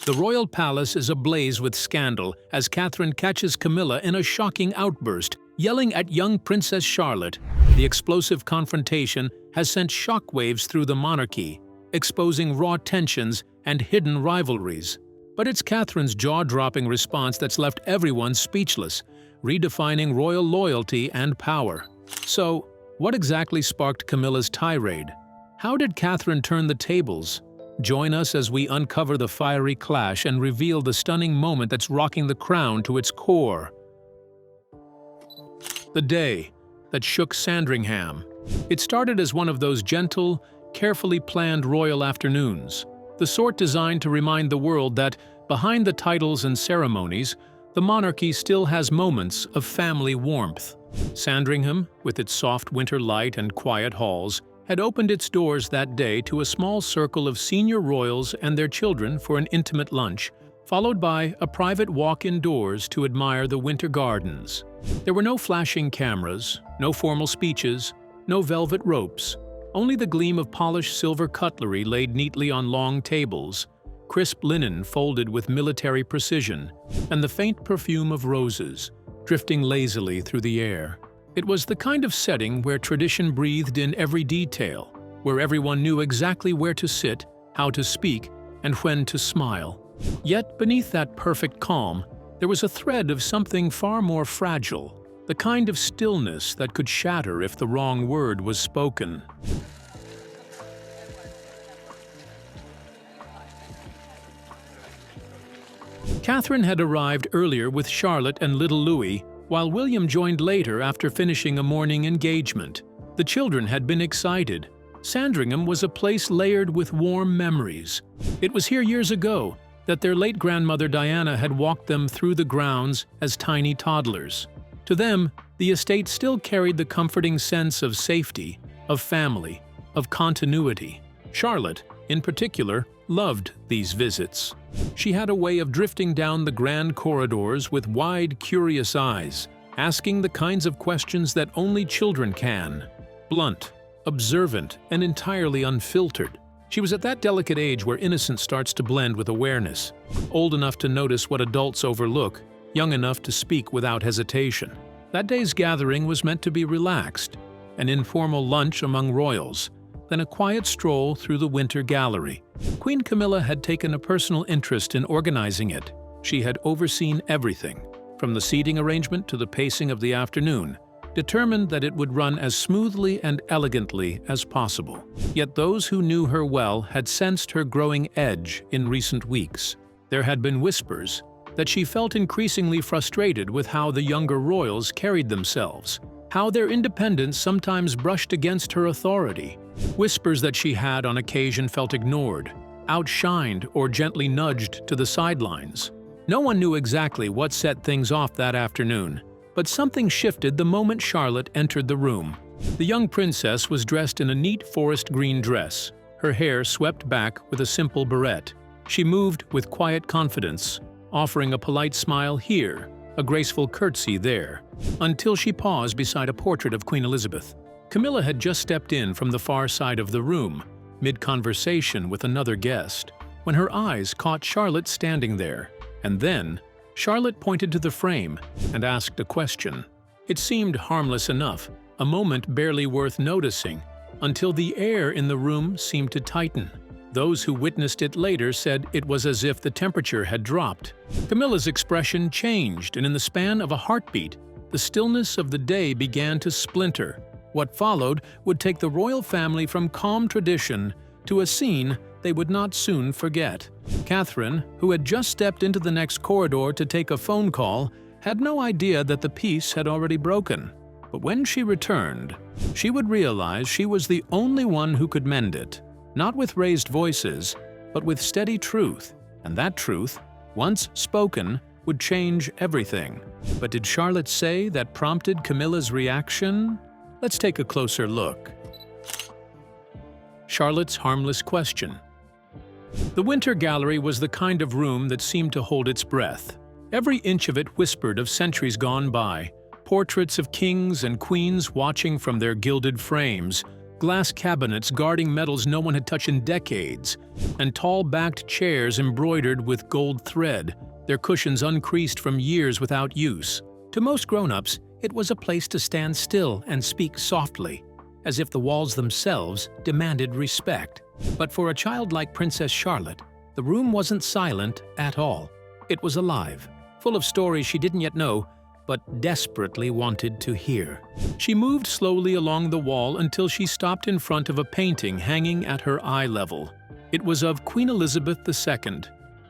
The royal palace is ablaze with scandal as Catherine catches Camilla in a shocking outburst, yelling at young Princess Charlotte. The explosive confrontation has sent shockwaves through the monarchy, exposing raw tensions and hidden rivalries. But it's Catherine's jaw-dropping response that's left everyone speechless, redefining royal loyalty and power. So, what exactly sparked Camilla's tirade? How did Catherine turn the tables? Join us as we uncover the fiery clash and reveal the stunning moment that's rocking the crown to its core. The day that shook Sandringham. It started as one of those gentle, carefully planned royal afternoons, the sort designed to remind the world that, behind the titles and ceremonies, the monarchy still has moments of family warmth. Sandringham, with its soft winter light and quiet halls, had opened its doors that day to a small circle of senior royals and their children for an intimate lunch, followed by a private walk indoors to admire the winter gardens. There were no flashing cameras, no formal speeches, no velvet ropes, only the gleam of polished silver cutlery laid neatly on long tables, crisp linen folded with military precision, and the faint perfume of roses, drifting lazily through the air. It was the kind of setting where tradition breathed in every detail, where everyone knew exactly where to sit, how to speak, and when to smile. Yet beneath that perfect calm, there was a thread of something far more fragile, the kind of stillness that could shatter if the wrong word was spoken. Catherine had arrived earlier with Charlotte and little Louis, while William joined later after finishing a morning engagement. The children had been excited. Sandringham was a place layered with warm memories. It was here years ago that their late grandmother Diana had walked them through the grounds as tiny toddlers. To them, the estate still carried the comforting sense of safety, of family, of continuity. Charlotte, in particular, loved these visits. She had a way of drifting down the grand corridors with wide, curious eyes, asking the kinds of questions that only children can. Blunt, observant, and entirely unfiltered. She was at that delicate age where innocence starts to blend with awareness, old enough to notice what adults overlook, young enough to speak without hesitation. That day's gathering was meant to be relaxed, an informal lunch among royals, then a quiet stroll through the winter gallery. Queen Camilla had taken a personal interest in organizing it. She had overseen everything, from the seating arrangement to the pacing of the afternoon, determined that it would run as smoothly and elegantly as possible. Yet those who knew her well had sensed her growing edge in recent weeks. There had been whispers that she felt increasingly frustrated with how the younger royals carried themselves, how their independence sometimes brushed against her authority. Whispers that she had on occasion felt ignored, outshined, or gently nudged to the sidelines. No one knew exactly what set things off that afternoon, but something shifted the moment Charlotte entered the room. The young princess was dressed in a neat forest green dress, her hair swept back with a simple barrette. She moved with quiet confidence, offering a polite smile here, a graceful curtsy there, until she paused beside a portrait of Queen Elizabeth. Camilla had just stepped in from the far side of the room, mid-conversation with another guest, when her eyes caught Charlotte standing there, and then Charlotte pointed to the frame and asked a question. It seemed harmless enough, a moment barely worth noticing, until the air in the room seemed to tighten. Those who witnessed it later said it was as if the temperature had dropped. Camilla's expression changed, and in the span of a heartbeat, the stillness of the day began to splinter. What followed would take the royal family from calm tradition to a scene they would not soon forget. Catherine, who had just stepped into the next corridor to take a phone call, had no idea that the peace had already broken. But when she returned, she would realize she was the only one who could mend it. Not with raised voices, but with steady truth, and that truth, once spoken, would change everything. But did Charlotte say that prompted Camilla's reaction? Let's take a closer look. Charlotte's harmless question. The Winter Gallery was the kind of room that seemed to hold its breath. Every inch of it whispered of centuries gone by, portraits of kings and queens watching from their gilded frames, glass cabinets guarding metals no one had touched in decades, and tall backed chairs embroidered with gold thread, their cushions uncreased from years without use. To most grown-ups, it was a place to stand still and speak softly, as if the walls themselves demanded respect. But for a child like Princess Charlotte, the room wasn't silent at all. It was alive, full of stories she didn't yet know, but desperately wanted to hear. She moved slowly along the wall until she stopped in front of a painting hanging at her eye level. It was of Queen Elizabeth II,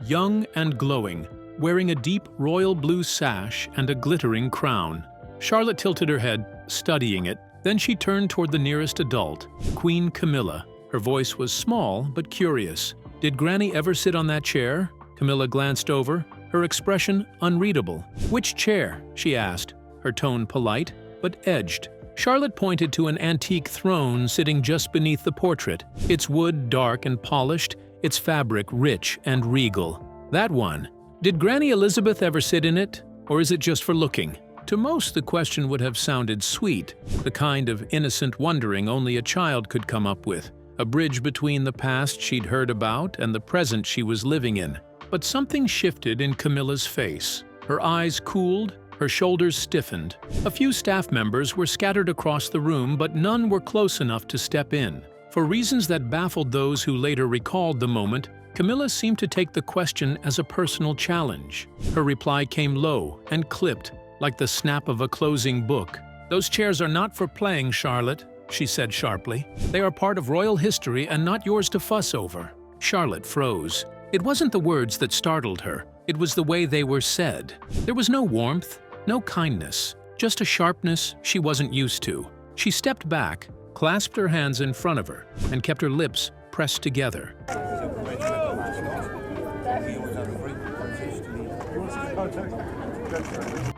young and glowing, wearing a deep royal blue sash and a glittering crown. Charlotte tilted her head, studying it. Then she turned toward the nearest adult, Queen Camilla. Her voice was small but curious. "Did Granny ever sit on that chair?" Camilla glanced over, her expression unreadable. "Which chair?" she asked, her tone polite but edged. Charlotte pointed to an antique throne sitting just beneath the portrait, its wood dark and polished, its fabric rich and regal. "That one. Did Granny Elizabeth ever sit in it, or is it just for looking?" To most, the question would have sounded sweet, the kind of innocent wondering only a child could come up with, a bridge between the past she'd heard about and the present she was living in. But something shifted in Camilla's face. Her eyes cooled, her shoulders stiffened. A few staff members were scattered across the room, but none were close enough to step in. For reasons that baffled those who later recalled the moment, Camilla seemed to take the question as a personal challenge. Her reply came low and clipped, like the snap of a closing book. "Those chairs are not for playing, Charlotte," she said sharply. "They are part of royal history and not yours to fuss over." Charlotte froze. It wasn't the words that startled her, it was the way they were said. There was no warmth, no kindness, just a sharpness she wasn't used to. She stepped back, clasped her hands in front of her, and kept her lips pressed together.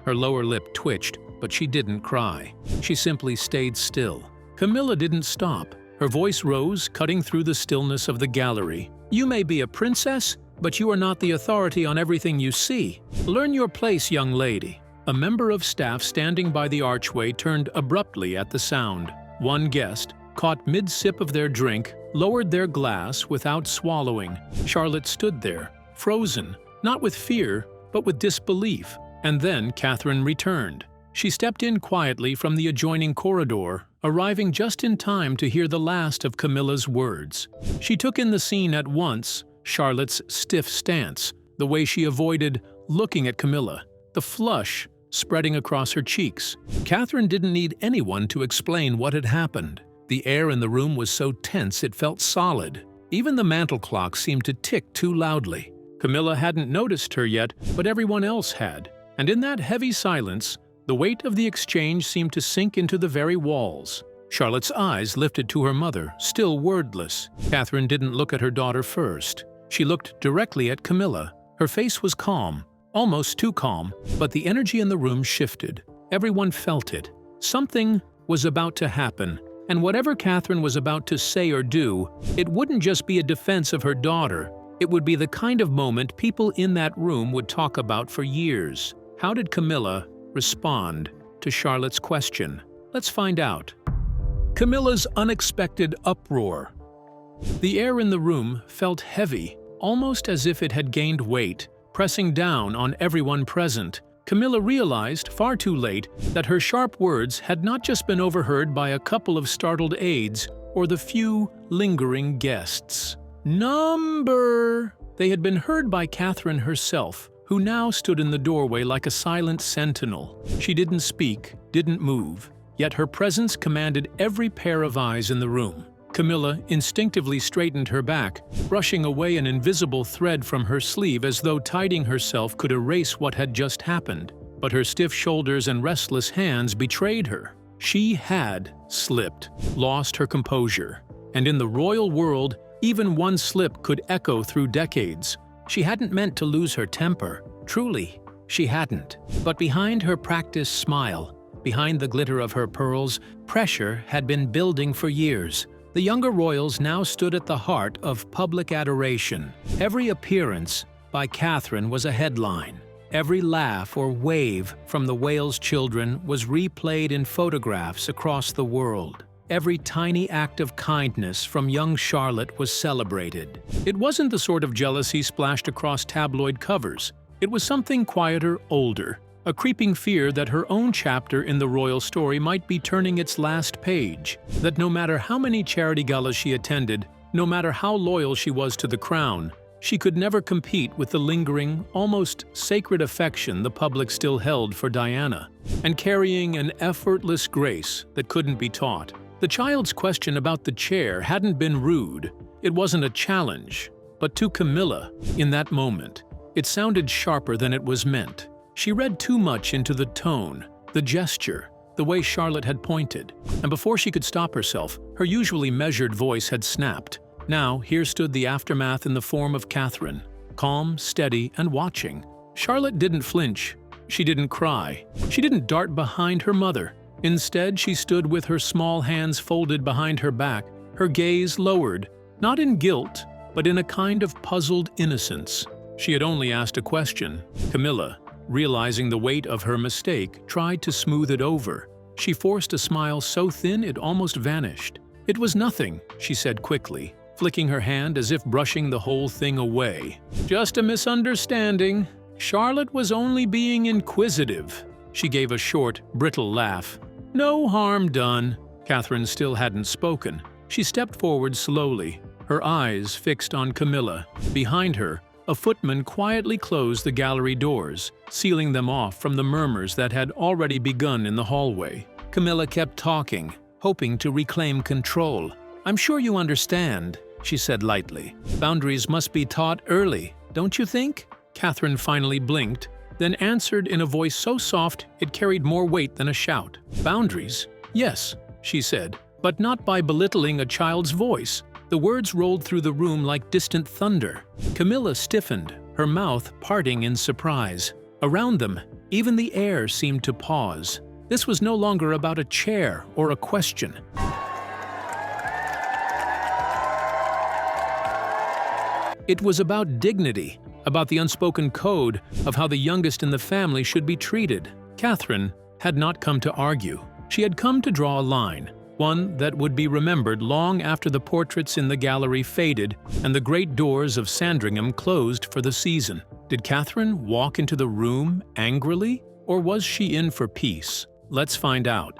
Her lower lip twitched, but she didn't cry. She simply stayed still. Camilla didn't stop. Her voice rose, cutting through the stillness of the gallery. "You may be a princess, but you are not the authority on everything you see. Learn your place, young lady." A member of staff standing by the archway turned abruptly at the sound. One guest, caught mid-sip of their drink, lowered their glass without swallowing. Charlotte stood there, frozen, not with fear, but with disbelief. And then Catherine returned. She stepped in quietly from the adjoining corridor, arriving just in time to hear the last of Camilla's words. She took in the scene at once, Charlotte's stiff stance, the way she avoided looking at Camilla, the flush spreading across her cheeks. Catherine didn't need anyone to explain what had happened. The air in the room was so tense it felt solid. Even the mantel clock seemed to tick too loudly. Camilla hadn't noticed her yet, but everyone else had. And in that heavy silence, the weight of the exchange seemed to sink into the very walls. Charlotte's eyes lifted to her mother, still wordless. Catherine didn't look at her daughter first. She looked directly at Camilla. Her face was calm, almost too calm, but the energy in the room shifted. Everyone felt it. Something was about to happen, and whatever Catherine was about to say or do, it wouldn't just be a defense of her daughter. It would be the kind of moment people in that room would talk about for years. How did Camilla respond to Charlotte's question? Let's find out. Camilla's unexpected uproar. The air in the room felt heavy, almost as if it had gained weight, pressing down on everyone present. Camilla realized, far too late, that her sharp words had not just been overheard by a couple of startled aides or the few lingering guests. "Number!" They had been heard by Catherine herself, who now stood in the doorway like a silent sentinel. She didn't speak, didn't move, yet her presence commanded every pair of eyes in the room. Camilla instinctively straightened her back, brushing away an invisible thread from her sleeve as though tidying herself could erase what had just happened. But her stiff shoulders and restless hands betrayed her. She had slipped, lost her composure. And in the royal world, even one slip could echo through decades. She hadn't meant to lose her temper. Truly, she hadn't. But behind her practiced smile, behind the glitter of her pearls, pressure had been building for years. The younger royals now stood at the heart of public adoration. Every appearance by Catherine was a headline. Every laugh or wave from the Wales children was replayed in photographs across the world. every tiny act of kindness from young Charlotte was celebrated. It wasn't the sort of jealousy splashed across tabloid covers. It was something quieter, older, a creeping fear that her own chapter in the royal story might be turning its last page, that no matter how many charity galas she attended, no matter how loyal she was to the crown, she could never compete with the lingering, almost sacred affection the public still held for Diana, and carrying an effortless grace that couldn't be taught. The child's question about the chair hadn't been rude. It wasn't a challenge. But to Camilla, in that moment, it sounded sharper than it was meant. She read too much into the tone, the gesture, the way Charlotte had pointed, and before she could stop herself, her usually measured voice had snapped. Now, here stood the aftermath in the form of Catherine, calm, steady, and watching. Charlotte didn't flinch. She didn't cry. She didn't dart behind her mother. Instead, she stood with her small hands folded behind her back, her gaze lowered, not in guilt, but in a kind of puzzled innocence. She had only asked a question. Camilla, realizing the weight of her mistake, tried to smooth it over. She forced a smile so thin it almost vanished. "It was nothing," she said quickly, flicking her hand as if brushing the whole thing away. "Just a misunderstanding. Charlotte was only being inquisitive." She gave a short, brittle laugh. "No harm done." Catherine still hadn't spoken. She stepped forward slowly, her eyes fixed on Camilla. Behind her, a footman quietly closed the gallery doors, sealing them off from the murmurs that had already begun in the hallway. Camilla kept talking, hoping to reclaim control. "I'm sure you understand," she said lightly. "Boundaries must be taught early, don't you think?" Catherine finally blinked, then answered in a voice so soft it carried more weight than a shout. "Boundaries? Yes," she said, "but not by belittling a child's voice." The words rolled through the room like distant thunder. Camilla stiffened, her mouth parting in surprise. Around them, even the air seemed to pause. This was no longer about a chair or a question. It was about dignity, about the unspoken code of how the youngest in the family should be treated. Catherine had not come to argue. She had come to draw a line, one that would be remembered long after the portraits in the gallery faded and the great doors of Sandringham closed for the season. Did Catherine walk into the room angrily, or was she in for peace? Let's find out.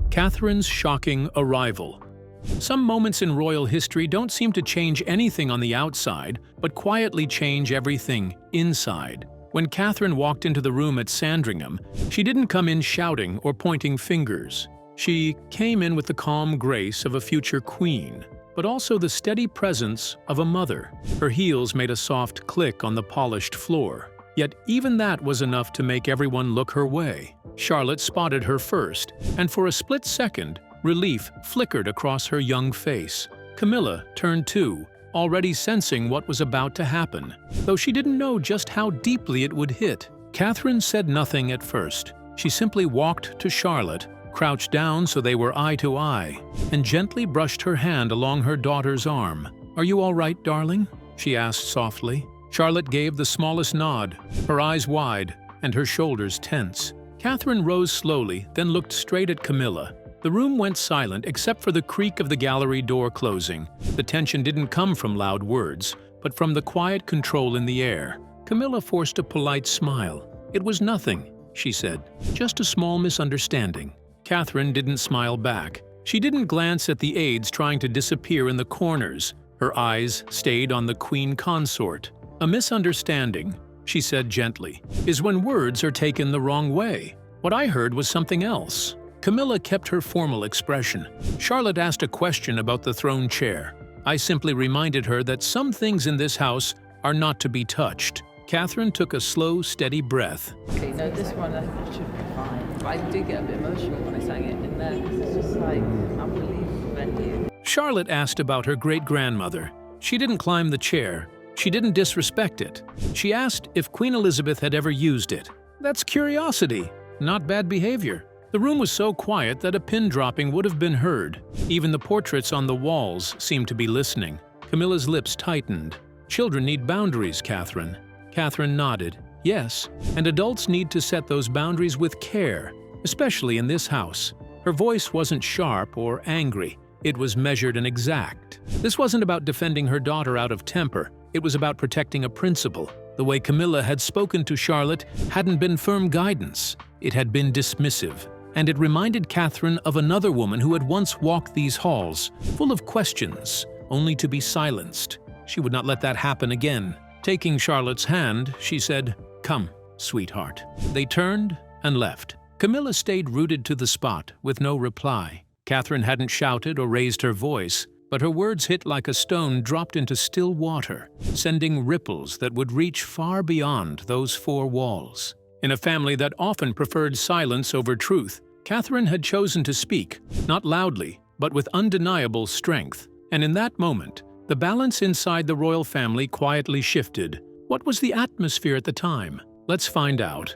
Catherine's shocking arrival. Some moments in royal history don't seem to change anything on the outside, but quietly change everything inside. When Catherine walked into the room at Sandringham, she didn't come in shouting or pointing fingers. She came in with the calm grace of a future queen, but also the steady presence of a mother. Her heels made a soft click on the polished floor. Yet even that was enough to make everyone look her way. Charlotte spotted her first, and for a split second, relief flickered across her young face. Camilla turned too, already sensing what was about to happen, though she didn't know just how deeply it would hit. Catherine said nothing at first. She simply walked to Charlotte, crouched down so they were eye to eye, and gently brushed her hand along her daughter's arm. "Are you all right, darling?" she asked softly. Charlotte gave the smallest nod, her eyes wide and her shoulders tense. Catherine rose slowly, then looked straight at Camilla. The room went silent except for the creak of the gallery door closing. The tension didn't come from loud words, but from the quiet control in the air. Camilla forced a polite smile. "It was nothing," she said, "just a small misunderstanding." Catherine didn't smile back. She didn't glance at the aides trying to disappear in the corners. Her eyes stayed on the queen consort. "A misunderstanding," she said gently, "is when words are taken the wrong way. What I heard was something else." Camilla kept her formal expression. Charlotte asked a question about the throne chair. I simply reminded her that some things in this house are not to be touched. Catherine took a slow, steady breath. Okay, no, this one should be fine. But I did get a bit emotional when I sang it in there because it's just like, I believe in you. Charlotte asked about her great-grandmother. She didn't climb the chair. She didn't disrespect it. She asked if Queen Elizabeth had ever used it. That's curiosity, not bad behavior. The room was so quiet that a pin dropping would have been heard. Even the portraits on the walls seemed to be listening. Camilla's lips tightened. "Children need boundaries, Catherine." Catherine nodded. "Yes, and adults need to set those boundaries with care, especially in this house." Her voice wasn't sharp or angry. It was measured and exact. This wasn't about defending her daughter out of temper. It was about protecting a principle. The way Camilla had spoken to Charlotte hadn't been firm guidance. It had been dismissive. And it reminded Catherine of another woman who had once walked these halls, full of questions, only to be silenced. She would not let that happen again. Taking Charlotte's hand, she said, "Come, sweetheart." They turned and left. Camilla stayed rooted to the spot, with no reply. Catherine hadn't shouted or raised her voice, but her words hit like a stone dropped into still water, sending ripples that would reach far beyond those four walls. In a family that often preferred silence over truth, Catherine had chosen to speak, not loudly, but with undeniable strength. And in that moment, the balance inside the royal family quietly shifted. What was the atmosphere at the time? Let's find out.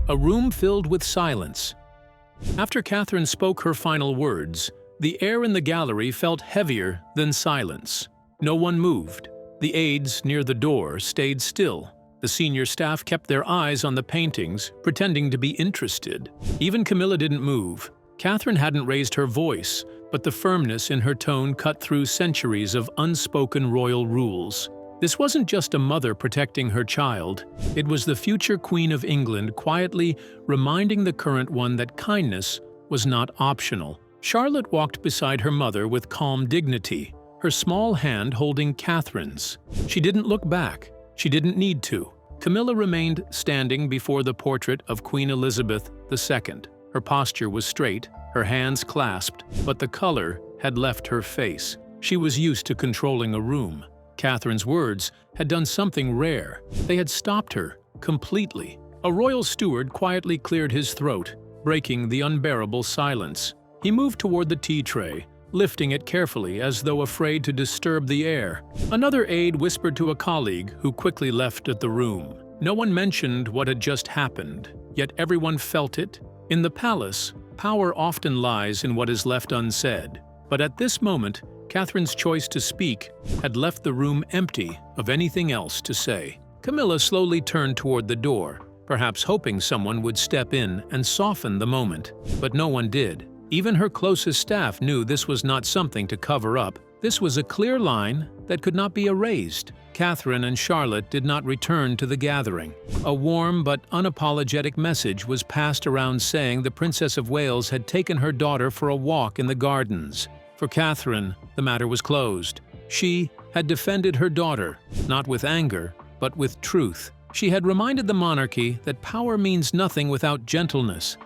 A room filled with silence. After Catherine spoke her final words, the air in the gallery felt heavier than silence. No one moved. The aides near the door stayed still. The senior staff kept their eyes on the paintings, pretending to be interested. Even Camilla didn't move. Catherine hadn't raised her voice, but the firmness in her tone cut through centuries of unspoken royal rules. This wasn't just a mother protecting her child. It was the future Queen of England quietly reminding the current one that kindness was not optional. Charlotte walked beside her mother with calm dignity, her small hand holding Catherine's. She didn't look back. She didn't need to. Camilla remained standing before the portrait of Queen Elizabeth II. Her posture was straight, her hands clasped, but the color had left her face. She was used to controlling a room. Catherine's words had done something rare. They had stopped her completely. A royal steward quietly cleared his throat, breaking the unbearable silence. He moved toward the tea tray, lifting it carefully as though afraid to disturb the air. Another aide whispered to a colleague who quickly left the room. No one mentioned what had just happened, yet everyone felt it. In the palace, power often lies in what is left unsaid. But at this moment, Catherine's choice to speak had left the room empty of anything else to say. Camilla slowly turned toward the door, perhaps hoping someone would step in and soften the moment. But no one did. Even her closest staff knew this was not something to cover up. This was a clear line that could not be erased. Catherine and Charlotte did not return to the gathering. A warm but unapologetic message was passed around saying the Princess of Wales had taken her daughter for a walk in the gardens. For Catherine, the matter was closed. She had defended her daughter, not with anger, but with truth. She had reminded the monarchy that power means nothing without gentleness.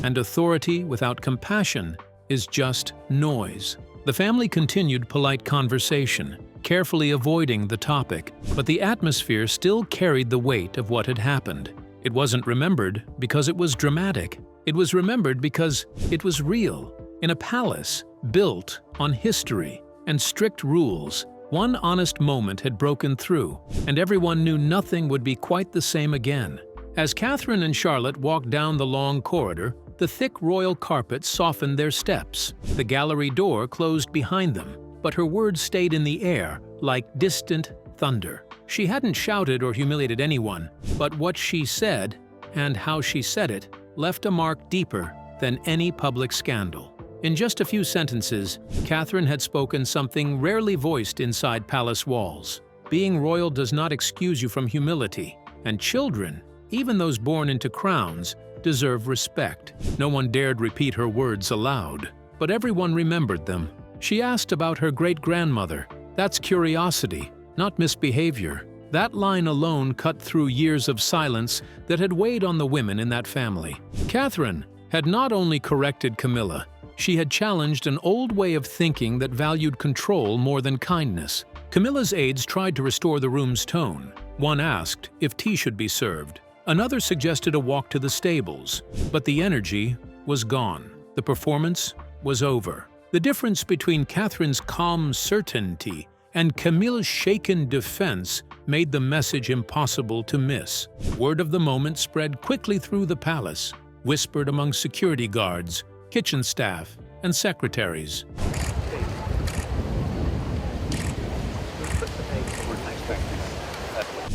And authority without compassion is just noise. The family continued polite conversation, carefully avoiding the topic, but the atmosphere still carried the weight of what had happened. It wasn't remembered because it was dramatic. It was remembered because it was real. In a palace built on history and strict rules, one honest moment had broken through, and everyone knew nothing would be quite the same again. As Catherine and Charlotte walked down the long corridor, the thick royal carpet softened their steps. The gallery door closed behind them, but her words stayed in the air like distant thunder. She hadn't shouted or humiliated anyone, but what she said, and how she said it, left a mark deeper than any public scandal. In just a few sentences, Catherine had spoken something rarely voiced inside palace walls. Being royal does not excuse you from humility, and children, even those born into crowns, deserve respect. No one dared repeat her words aloud, but everyone remembered them. She asked about her great-grandmother. That's curiosity, not misbehavior. That line alone cut through years of silence that had weighed on the women in that family. Catherine had not only corrected Camilla, she had challenged an old way of thinking that valued control more than kindness. Camilla's aides tried to restore the room's tone. One asked if tea should be served. Another suggested a walk to the stables, but the energy was gone. The performance was over. The difference between Catherine's calm certainty and Camilla's shaken defense made the message impossible to miss. Word of the moment spread quickly through the palace, whispered among security guards, kitchen staff, and secretaries.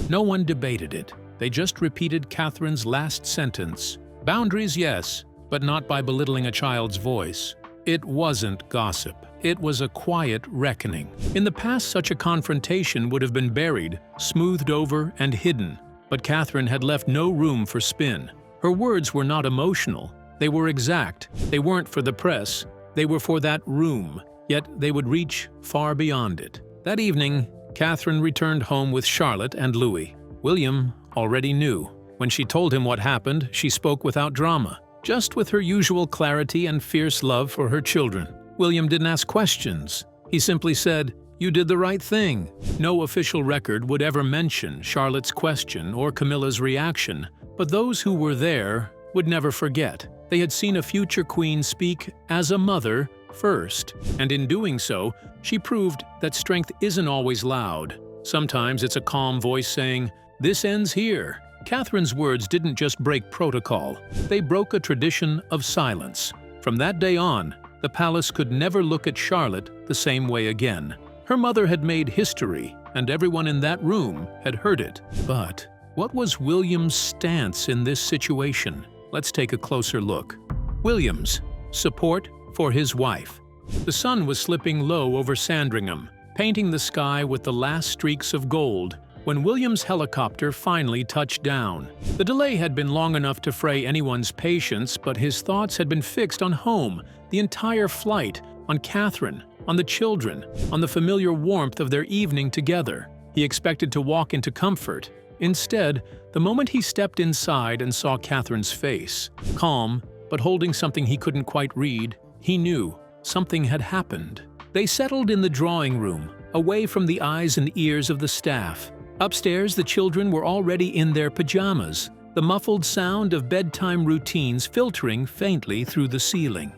No one debated it. They just repeated Catherine's last sentence. Boundaries, yes, but not by belittling a child's voice. It wasn't gossip. It was a quiet reckoning. In the past, such a confrontation would have been buried, smoothed over, and hidden. But Catherine had left no room for spin. Her words were not emotional. They were exact. They weren't for the press. They were for that room. Yet they would reach far beyond it. That evening, Catherine returned home with Charlotte and Louis. William already knew. When she told him what happened, she spoke without drama, just with her usual clarity and fierce love for her children. William didn't ask questions. He simply said, "You did the right thing." No official record would ever mention Charlotte's question or Camilla's reaction, but those who were there would never forget. They had seen a future queen speak as a mother first, and in doing so, she proved that strength isn't always loud. Sometimes it's a calm voice saying, "This ends here." Catherine's words didn't just break protocol, they broke a tradition of silence. From that day on, the palace could never look at Charlotte the same way again. Her mother had made history, and everyone in that room had heard it. But what was William's stance in this situation? Let's take a closer look. William's support for his wife. The sun was slipping low over Sandringham, painting the sky with the last streaks of gold, when William's helicopter finally touched down. The delay had been long enough to fray anyone's patience, but his thoughts had been fixed on home, the entire flight, on Catherine, on the children, on the familiar warmth of their evening together. He expected to walk into comfort. Instead, the moment he stepped inside and saw Catherine's face, calm, but holding something he couldn't quite read, he knew something had happened. They settled in the drawing room, away from the eyes and ears of the staff. Upstairs, the children were already in their pajamas, the muffled sound of bedtime routines filtering faintly through the ceiling.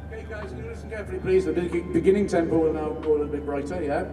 Okay, guys, can you listen carefully, please? The beginning tempo will now go a little bit brighter, yeah?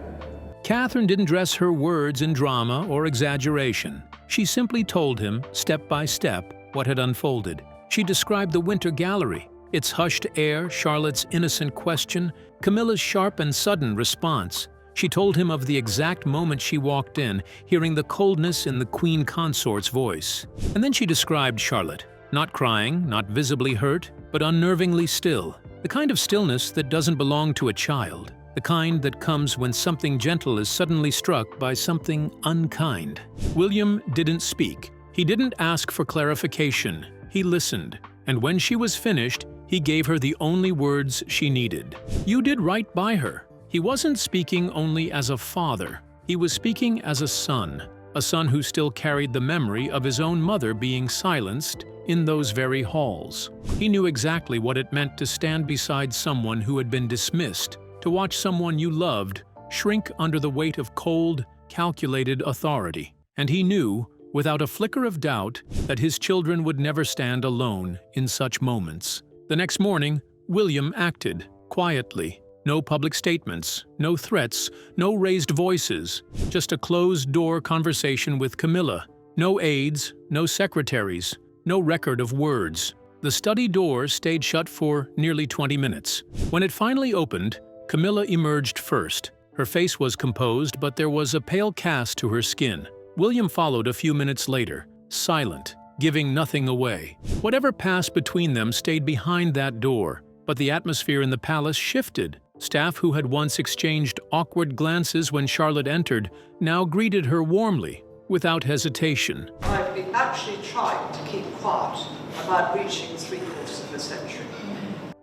Catherine didn't dress her words in drama or exaggeration. She simply told him, step by step, what had unfolded. She described the winter gallery, its hushed air, Charlotte's innocent question, Camilla's sharp and sudden response. She told him of the exact moment she walked in, hearing the coldness in the queen consort's voice. And then she described Charlotte, not crying, not visibly hurt, but unnervingly still. The kind of stillness that doesn't belong to a child. The kind that comes when something gentle is suddenly struck by something unkind. William didn't speak. He didn't ask for clarification. He listened. And when she was finished, he gave her the only words she needed. You did right by her. He wasn't speaking only as a father. He was speaking as a son who still carried the memory of his own mother being silenced in those very halls. He knew exactly what it meant to stand beside someone who had been dismissed, to watch someone you loved shrink under the weight of cold, calculated authority. And he knew, without a flicker of doubt, that his children would never stand alone in such moments. The next morning, William acted, quietly. No public statements, no threats, no raised voices, just a closed-door conversation with Camilla. No aides, no secretaries, no record of words. The study door stayed shut for nearly 20 minutes. When it finally opened, Camilla emerged first. Her face was composed, but there was a pale cast to her skin. William followed a few minutes later, silent, giving nothing away. Whatever passed between them stayed behind that door, but the atmosphere in the palace shifted. Staff who had once exchanged awkward glances when Charlotte entered now greeted her warmly, without hesitation. I've been actually trying to keep quiet about reaching 3/4 of a century.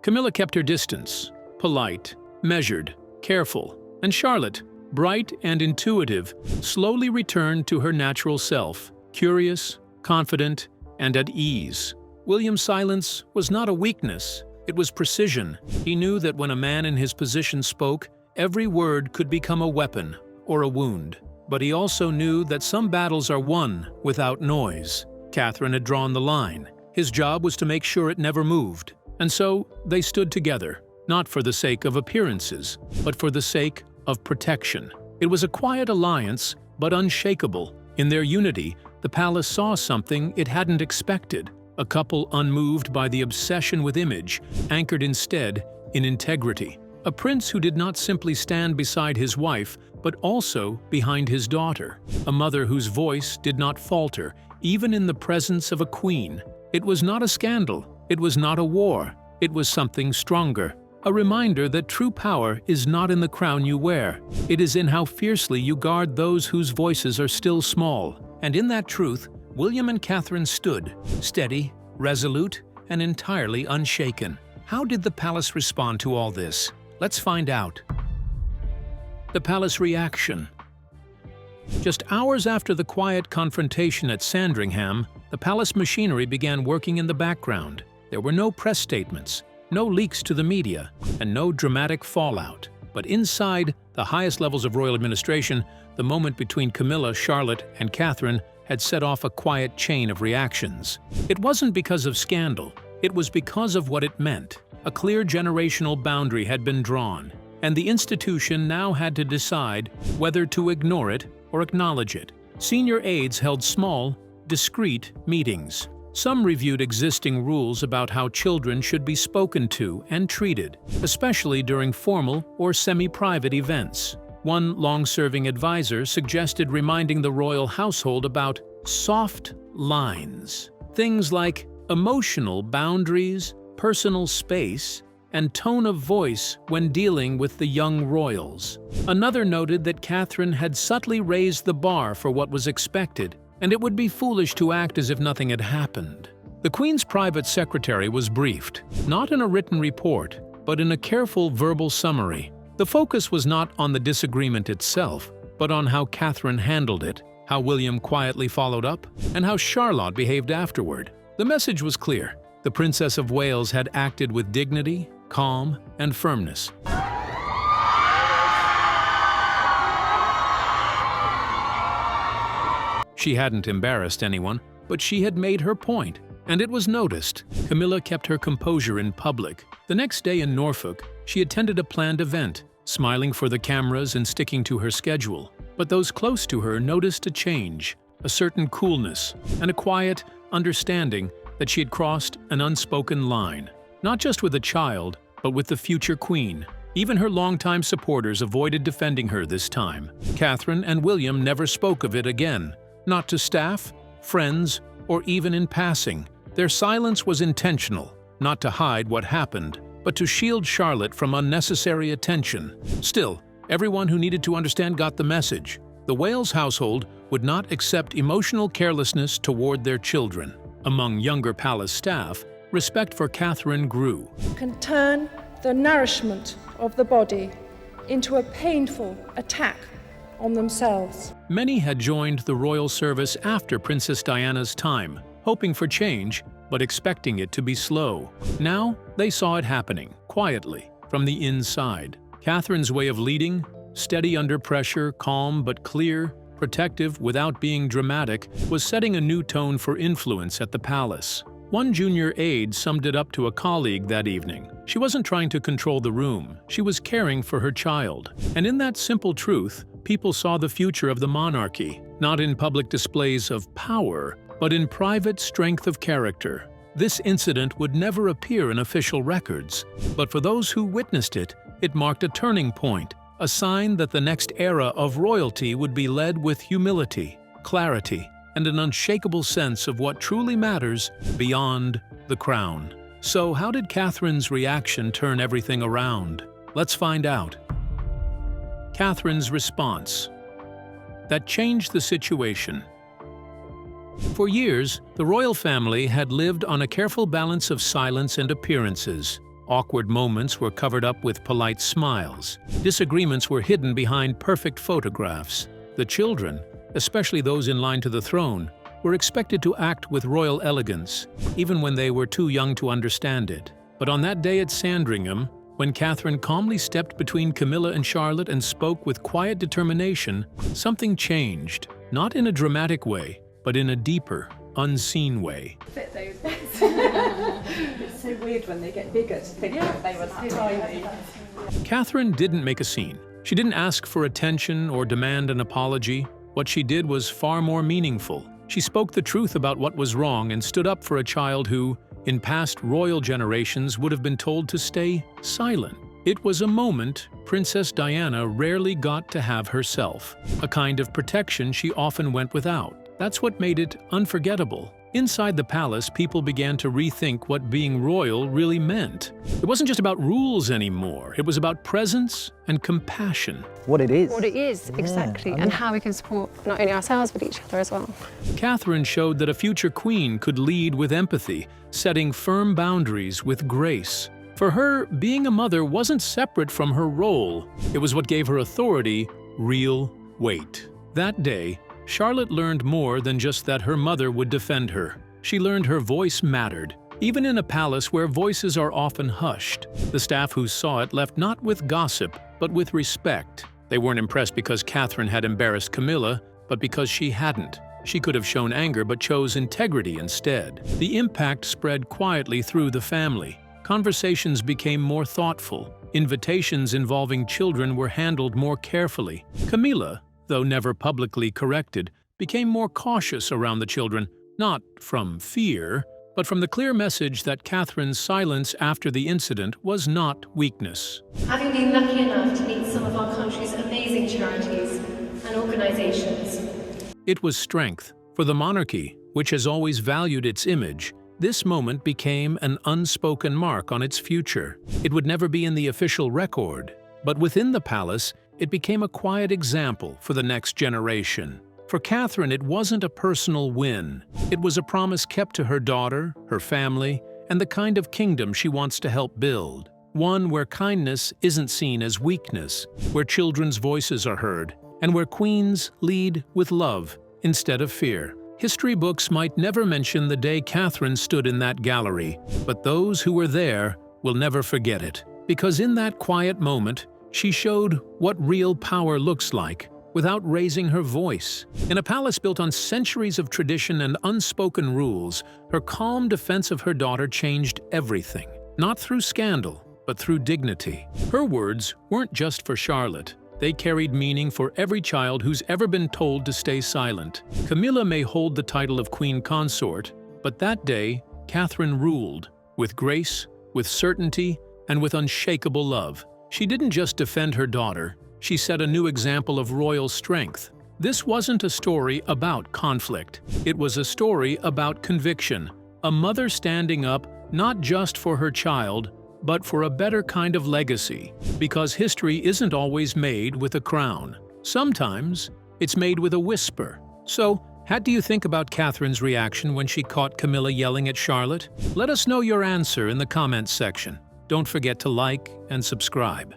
Camilla kept her distance, polite, measured, careful, and Charlotte, bright and intuitive, slowly returned to her natural self, curious, confident, and at ease. William's silence was not a weakness. It was precision. He knew that when a man in his position spoke, every word could become a weapon or a wound. But he also knew that some battles are won without noise. Catherine had drawn the line. His job was to make sure it never moved. And so they stood together, not for the sake of appearances, but for the sake of protection. It was a quiet alliance, but unshakable. In their unity, the palace saw something it hadn't expected. A couple unmoved by the obsession with image, anchored instead in integrity. A prince who did not simply stand beside his wife, but also behind his daughter, a mother whose voice did not falter, even in the presence of a queen. It was not a scandal, it was not a war, it was something stronger. A reminder that true power is not in the crown you wear, it is in how fiercely you guard those whose voices are still small. And in that truth, William and Catherine stood, steady, resolute, and entirely unshaken. How did the palace respond to all this? Let's find out. The palace reaction. Just hours after the quiet confrontation at Sandringham, the palace machinery began working in the background. There were no press statements, no leaks to the media, and no dramatic fallout. But inside the highest levels of royal administration, the moment between Camilla, Charlotte, and Catherine had set off a quiet chain of reactions. It wasn't because of scandal, it was because of what it meant. A clear generational boundary had been drawn, and the institution now had to decide whether to ignore it or acknowledge it. Senior aides held small, discreet meetings. Some reviewed existing rules about how children should be spoken to and treated, especially during formal or semi-private events. One long-serving advisor suggested reminding the royal household about soft lines, things like emotional boundaries, personal space, and tone of voice when dealing with the young royals. Another noted that Catherine had subtly raised the bar for what was expected, and it would be foolish to act as if nothing had happened. The Queen's private secretary was briefed, not in a written report, but in a careful verbal summary. The focus was not on the disagreement itself, but on how Catherine handled it, how William quietly followed up, and how Charlotte behaved afterward. The message was clear. The Princess of Wales had acted with dignity, calm, and firmness. She hadn't embarrassed anyone, but she had made her point, and it was noticed. Camilla kept her composure in public. The next day in Norfolk, she attended a planned event, smiling for the cameras and sticking to her schedule. But those close to her noticed a change, a certain coolness, and a quiet understanding that she had crossed an unspoken line, not just with a child, but with the future queen. Even her longtime supporters avoided defending her this time. Catherine and William never spoke of it again, not to staff, friends, or even in passing. Their silence was intentional, not to hide what happened, but to shield Charlotte from unnecessary attention. Still, everyone who needed to understand got the message. The Wales household would not accept emotional carelessness toward their children. Among younger palace staff, respect for Catherine grew. Can turn the nourishment of the body into a painful attack on themselves. Many had joined the royal service after Princess Diana's time, hoping for change, but expecting it to be slow. Now, they saw it happening, quietly, from the inside. Catherine's way of leading, steady under pressure, calm but clear, protective without being dramatic, was setting a new tone for influence at the palace. One junior aide summed it up to a colleague that evening. She wasn't trying to control the room, she was caring for her child. And in that simple truth, people saw the future of the monarchy, not in public displays of power, but in private strength of character. This incident would never appear in official records, but for those who witnessed it, it marked a turning point, a sign that the next era of royalty would be led with humility, clarity, and an unshakable sense of what truly matters beyond the crown. So how did Catherine's reaction turn everything around? Let's find out. Catherine's response. That changed the situation. For years, the royal family had lived on a careful balance of silence and appearances. Awkward moments were covered up with polite smiles. Disagreements were hidden behind perfect photographs. The children, especially those in line to the throne, were expected to act with royal elegance, even when they were too young to understand it. But on that day at Sandringham, when Catherine calmly stepped between Camilla and Charlotte and spoke with quiet determination, something changed, not in a dramatic way, but in a deeper, unseen way. It's so weird when they get bigger to think that they were that tiny. Catherine didn't make a scene. She didn't ask for attention or demand an apology. What she did was far more meaningful. She spoke the truth about what was wrong and stood up for a child who, in past royal generations, would have been told to stay silent. It was a moment Princess Diana rarely got to have herself, a kind of protection she often went without. That's what made it unforgettable. Inside the palace, people began to rethink what being royal really meant. It wasn't just about rules anymore, it was about presence and compassion. What it is. What it is, exactly, and how we can support not only ourselves but each other as well. Catherine showed that a future queen could lead with empathy, setting firm boundaries with grace. For her, being a mother wasn't separate from her role. It was what gave her authority real weight. That day, Charlotte learned more than just that her mother would defend her. She learned her voice mattered, even in a palace where voices are often hushed. The staff who saw it left not with gossip, but with respect. They weren't impressed because Catherine had embarrassed Camilla, but because she hadn't. She could have shown anger but chose integrity instead. The impact spread quietly through the family. Conversations became more thoughtful. Invitations involving children were handled more carefully. Camilla, though never publicly corrected, became more cautious around the children, not from fear, but from the clear message that Catherine's silence after the incident was not weakness. Having been lucky enough to meet some of our country's amazing charities and organisations. It was strength. For the monarchy, which has always valued its image, this moment became an unspoken mark on its future. It would never be in the official record, but within the palace, it became a quiet example for the next generation. For Catherine, it wasn't a personal win. It was a promise kept to her daughter, her family, and the kind of kingdom she wants to help build. One where kindness isn't seen as weakness, where children's voices are heard, and where queens lead with love instead of fear. History books might never mention the day Catherine stood in that gallery, but those who were there will never forget it. Because in that quiet moment, she showed what real power looks like without raising her voice. In a palace built on centuries of tradition and unspoken rules, her calm defense of her daughter changed everything. Not through scandal, but through dignity. Her words weren't just for Charlotte. They carried meaning for every child who's ever been told to stay silent. Camilla may hold the title of queen consort, but that day, Catherine ruled, with grace, with certainty, and with unshakable love. She didn't just defend her daughter, she set a new example of royal strength. This wasn't a story about conflict. It was a story about conviction. A mother standing up not just for her child, but for a better kind of legacy. Because history isn't always made with a crown. Sometimes it's made with a whisper. So, how do you think about Catherine's reaction when she caught Camilla yelling at Charlotte? Let us know your answer in the comments section. Don't forget to like and subscribe.